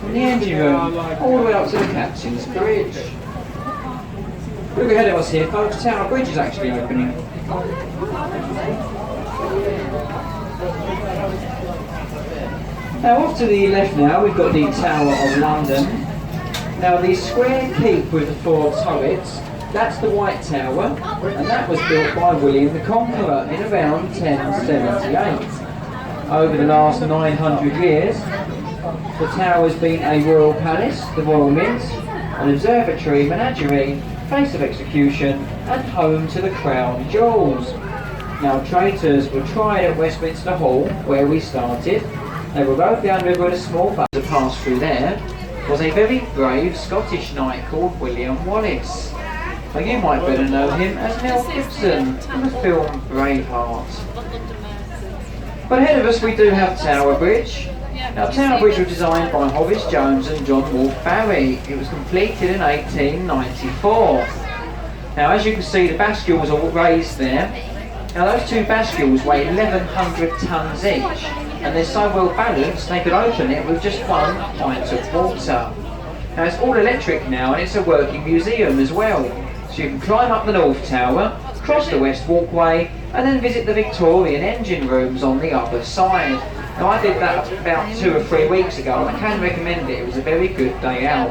in the engine room, all the way up to the captain's bridge. Look ahead of us here, folks. Tower Bridge is actually opening. Now off to the left now, we've got the Tower of London. Now the square keep with the 4 turrets, that's the White Tower, and that was built by William the Conqueror in around 1078. Over the last 900 years, the tower has been a royal palace, the Royal Mint, an observatory, menagerie, place of execution, and home to the crown jewels. Now traitors were tried at Westminster Hall, where we started. They were rowed down river in a small boat. To pass through there was a very brave Scottish knight called William Wallace. Now you might better know him as Mel Gibson in the film Braveheart. But ahead of us we do have Tower Bridge. Now Tower Bridge was designed by Horace Jones and John Wolfe Barry. It was completed in 1894. Now as you can see, the bascules are raised there. Now those 2 bascules weigh 1,100 tonnes each, and they're so well balanced they could open it with just 1 pint of water. Now it's all electric now, and it's a working museum as well. So you can climb up the North Tower, cross the West Walkway, and then visit the Victorian engine rooms on the other side. Now I did that about 2 or 3 weeks ago, and I can recommend it. It was a very good day out.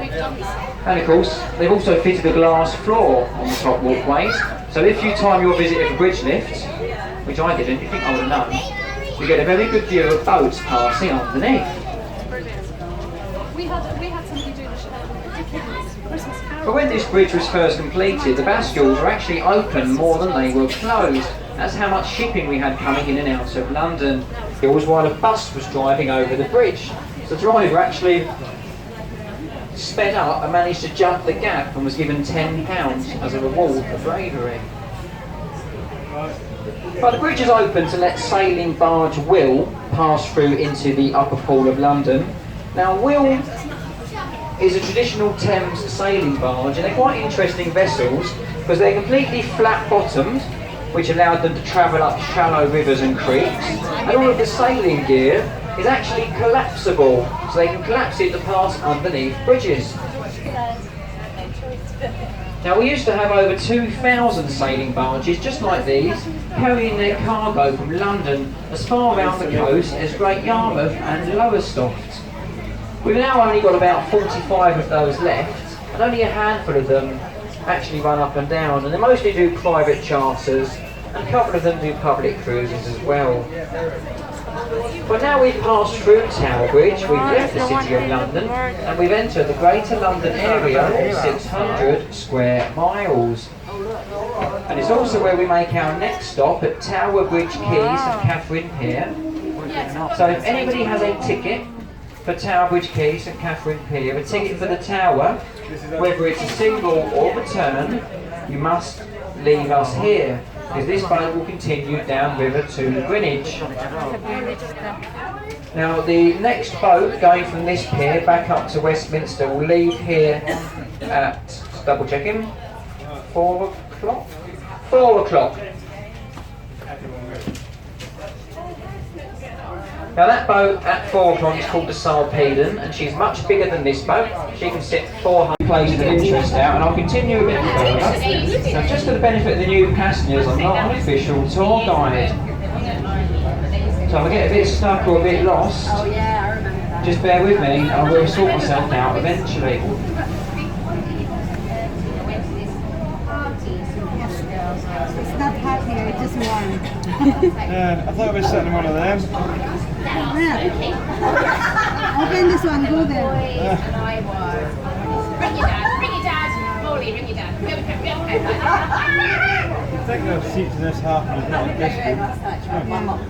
And of course, they've also fitted a glass floor on the top walkways, so if you time your visit with a bridge lift, which I didn't, you think I would have known, you get a very good view of boats passing underneath. We had somebody doing a Christmas carol. But when this bridge was first completed, the bascules were actually open more than they were closed. That's how much shipping we had coming in and out of London. It was while a bus was driving over the bridge. The driver actually sped up and managed to jump the gap and was given £10 as a reward for bravery. But the bridge is open to let sailing barge Will pass through into the upper pool of London. Now Will is a traditional Thames sailing barge, and they're quite interesting vessels because they're completely flat bottomed, which allowed them to travel up shallow rivers and creeks, and all of the sailing gear is actually collapsible, so they can collapse it to pass underneath bridges. Now we used to have over 2,000 sailing barges just like these, carrying their cargo from London as far around the coast as Great Yarmouth and Lowestoft. We've now only got about 45 of those left, and only a handful of them actually run up and down, and they mostly do private charters, and a couple of them do public cruises as well. But now we've passed through Tower Bridge, we've left the City of London, and we've entered the Greater London area of 600 square miles. And it's also where we make our next stop at Tower Bridge Quays and Catherine Pier. So if anybody has a ticket for Tower Bridge Quays and Catherine Pier, a ticket for the Tower, whether it's a single or return, you must leave us here, because this boat will continue downriver to Greenwich. Now the next boat going from this pier back up to Westminster will leave here at, just double checking, 4 o'clock? 4 o'clock. Now that boat at 4 o'clock is called the Sarpedon, and she's much bigger than this boat. She can sit 400 places of interest out, and I'll continue a bit further. Now just for the benefit of the new passengers, I'm not an official tour guide. So if I get a bit stuck or a bit lost, just bear with me, and I will sort myself out eventually. It's not hot here, it's just warm. Yeah, I thought we were sitting in one of them. Yeah. Open this one, go there. Ring your dad, Molly, ring your dad. I think there are seats in this half and there's not in this one. My mum.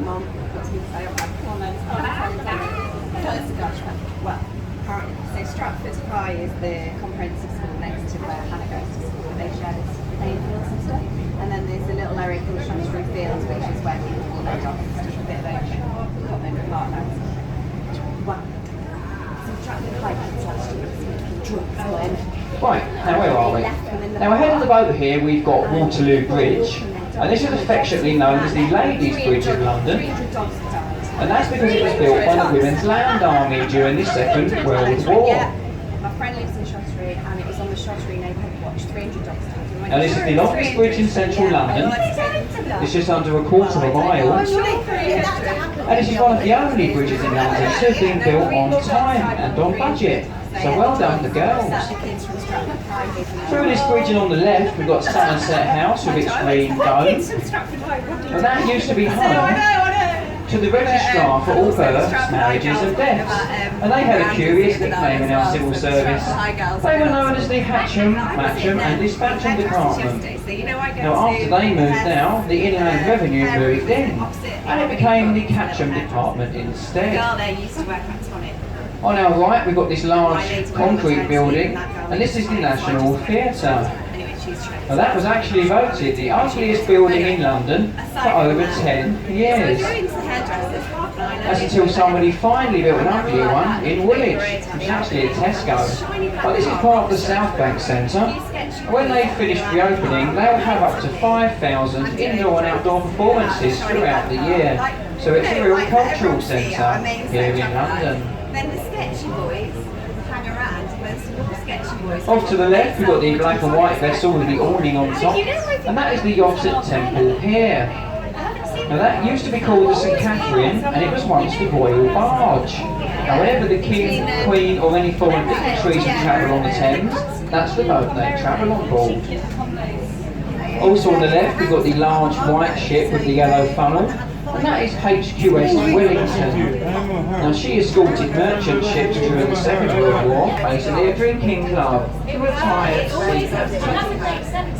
Mum, what's he say? Well, apparently, so Stratford High is the comprehensive school next to where Hannah goes to school, where they share this playing fields and stuff. And then there's a little area called Shrewsbury Fields, which is where people will their dogs. It's just a bit of a common park now. Well, so Stratford High is actually drugs. Right, now where are we? Now ahead of the boat here we've got Waterloo Bridge, and this is affectionately known as the Ladies' Bridge of London. And that's because it was built by the Women's Land Army during the Second World War. My friend lives in Shottery, and it was on the Shottery neighbourhood watch, 300 dogs. Now this is the longest bridge in central London. It's just under a quarter of a mile. And this is one of the only bridges in London to have been built on time and on budget. So well done the girls. Through this bridge and on the left we've got Somerset House with its green dome. And that used to be home to the registrar for all births, marriages and deaths. And they had a curious nickname in our civil service. They were known as the Hatcham, Matcham and Dispatcham Department. Now after they moved out, the Inland Revenue moved in, and it became the Catcham Department instead. On our right we've got this large concrete building, and this is the National Theatre. Now that was actually voted the ugliest building in London for over 10 years. That's until somebody finally built an uglier one in Woolwich, which is actually a Tesco. But this is part of the South Bank Centre. When they finished reopening, they'll have up to 5,000 indoor and outdoor performances throughout the year. So it's a real cultural centre here in London. Then the sketchy boys hang around. There's some sketchy boys. Off to the left we've got the black and white vessel with the awning on top, and that is the Yacht Temple here. Now that used to be called the St Catherine, and it was once the royal barge. Now whenever the king, queen or any foreign dignitaries would travel on the Thames, that's the boat they travel on board. Also on the left we've got the large white ship with the yellow funnel, and that is HQS Wellington. Now she escorted merchant ships during the Second World War, basically a drinking club for retired sea captains.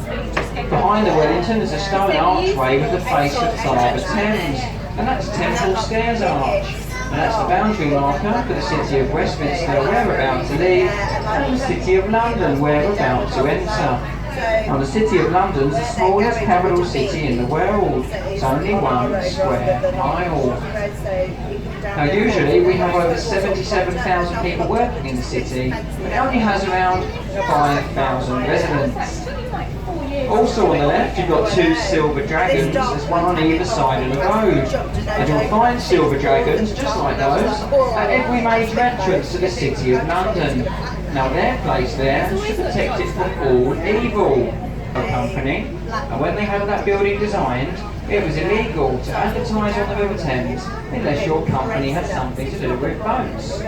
Behind the Wellington is a stone archway with the face of Father Thames, and that's Temple Stairs Arch. And that's the boundary marker for the city of Westminster where we're about to leave, and the city of London where we're about to enter. Now the City of London is the smallest capital city in the world. It's only 1 square mile. Now usually we have over 77,000 people working in the city, but it only has around 5,000 residents. Also on the left you've got 2 silver dragons, there's one on either side of the road. And you'll find silver dragons, just like those, at every major entrance to the City of London. Now they're placed there to protect it from all evil. A company, and when they had that building designed, it was illegal to advertise on the River Thames unless your company had something to do with boats.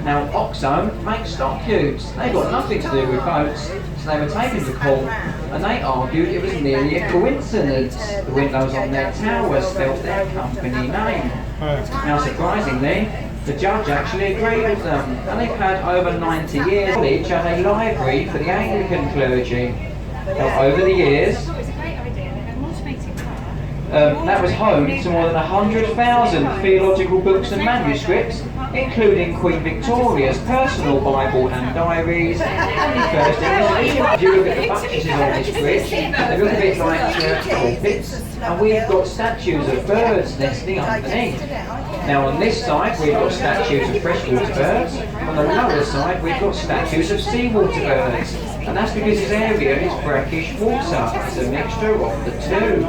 Now Oxo makes stock cubes. They got nothing to do with boats, so they were taken to court and they argued it was merely a coincidence. The windows on their tower spelled their company name. Now surprisingly, the judge actually agreed with them, and they've had over 90 years. College had a library for the Anglican clergy. Now, over the years, that was home to more than 100,000 theological books and manuscripts, including Queen Victoria's personal Bible and diaries, and the first English edition. If you look at the buttresses on this bridge, they look a bit like church pulpits, and we've got statues of birds nesting underneath. Now on this side we've got statues of freshwater birds, on the lower side we've got statues of seawater birds, and that's because this area is brackish water, it's a mixture of the two.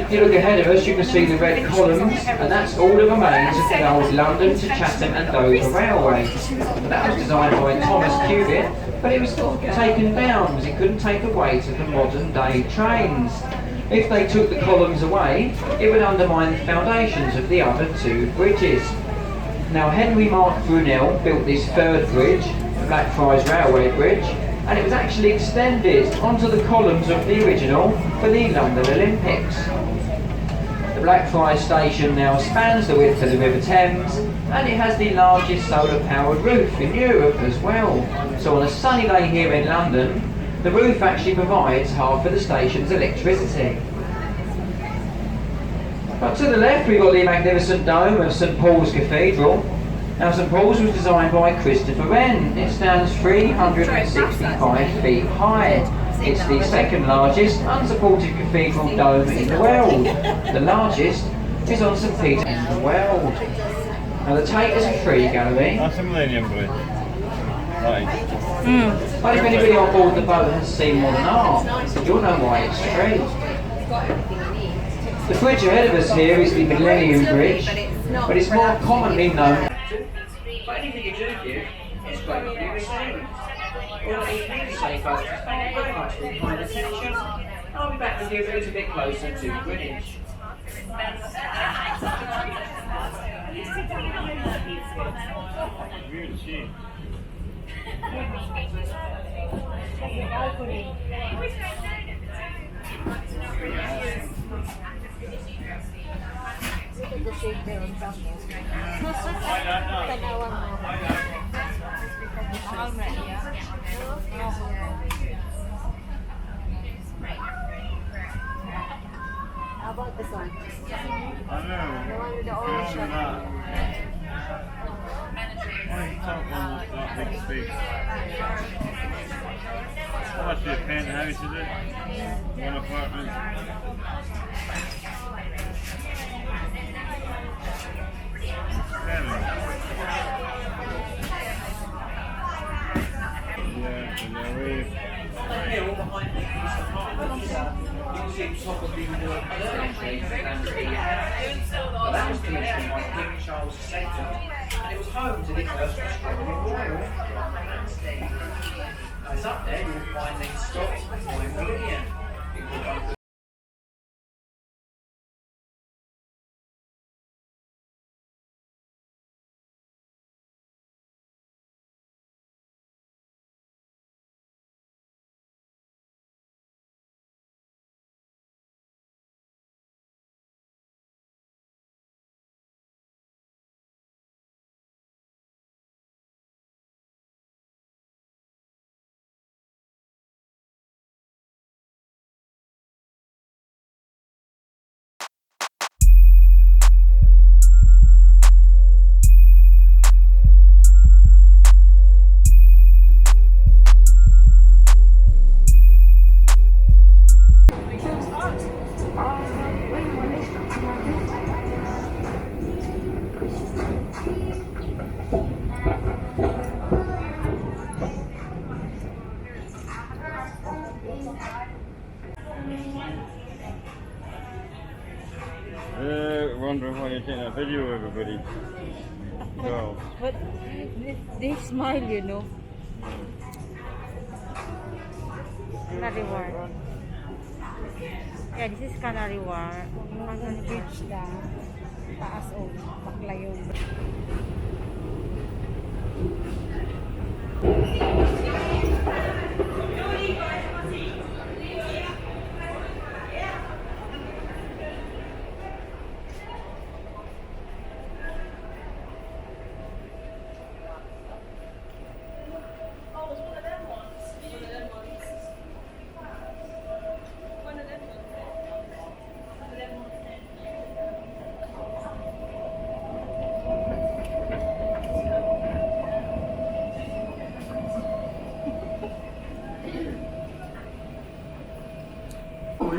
If you look ahead of us you can see the red columns, and that's all the remains of the old London to Chatham and Dover Railway. That was designed by Thomas Cubitt, but it was taken down because it couldn't take the weight of the modern day trains. If they took the columns away, it would undermine the foundations of the other 2 bridges. Now Henry Mark Brunel built this 3rd bridge, the Blackfriars Railway Bridge, and it was actually extended onto the columns of the original for the London Olympics. The Blackfriars station now spans the width of the River Thames, and it has the largest solar powered roof in Europe as well. So on a sunny day here in London, the roof actually provides half of the station's electricity. But to the left we've got the magnificent dome of St Paul's Cathedral. Now St Paul's was designed by Christopher Wren. It stands 365 feet high. It's the 2nd largest unsupported cathedral dome in the world. The largest is on St Peter's in the world. Now the Tate is a free gallery. That's a Millennium Bridge. Right. But if anybody on board the boat has seen modern art, you'll know why it's free. The bridge ahead of us here is the Millennium Bridge, But it's not but it's more productive. commonly known. But anything you do give is gratefully received. All I need to say, folks, is thank you very much for your kind attention. I'll be back with you a little bit closer to Greenwich. Weird shit. How about this one? I know. The one with the orange shirt. Why you talk on that big space? How much for your penthouse is it? One apartment. Hill behind me is the apartment. You can see the top of the observatory and the well, that was commissioned by King Charles II, and it was home to the first Australian royal. As up there, you'll find the Scots Victorian Pavilion. It will both Wondering why you're taking a video of everybody. Girls. But they smile, you know. Canary Wharf. Yeah, this is Canary Wharf. Hanggang bridge lang. Taas o. Bakla yung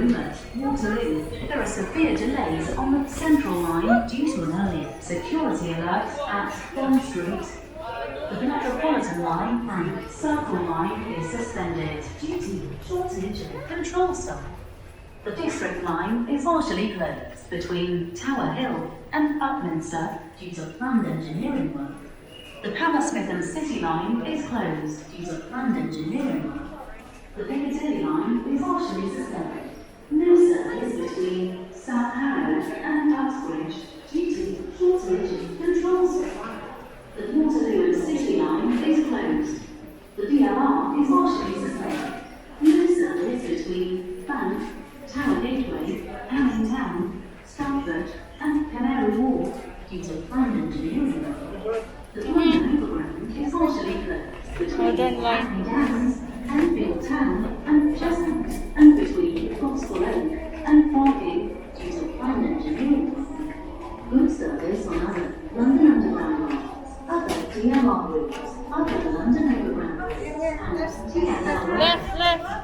At Waterloo, there are severe delays on the Central Line due to an early security alert at Bond Street. The Metropolitan Line and Circle Line is suspended due to shortage of control staff. The District Line is partially closed between Tower Hill and Buckminster due to planned engineering work. The Hammersmith and City Line is closed due to planned engineering work. The Piccadilly Line is partially suspended. No service between South Harrow and Uxbridge due to shortage of control staff. The Waterloo and City Line is closed. The BLR is partially suspended. No service between Bank, Tower Gateway, Canning Town, Stratford and Canary Wharf due to planned engineering work. The London Overground is partially closed between Hackney Downs, Enfield Town and Chestnut, and between Gospel Oak and Barking due to planned engineering work. Good service on other London Underground lines, other DLR routes, other London Overground routes, and TfL routes. Left.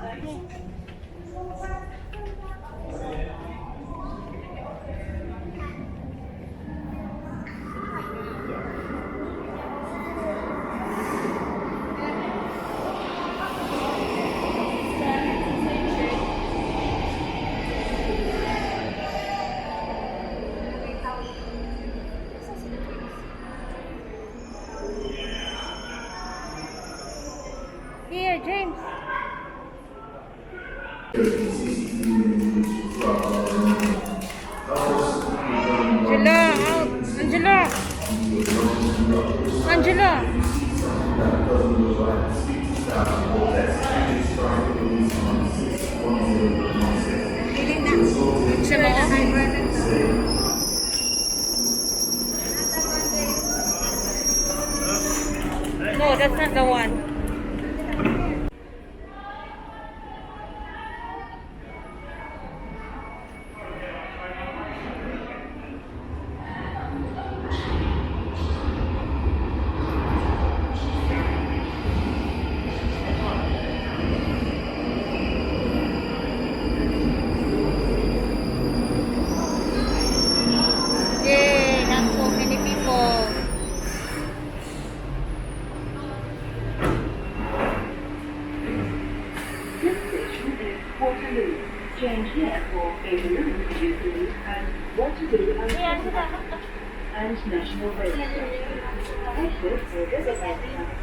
James. Angela, out. Angela. Angela. No, that's not the one. Yay, not so many people. This station is Waterloo. Change here for Bakerloo, Waterloo, and Waterloo and National Rail. Exit for Riverside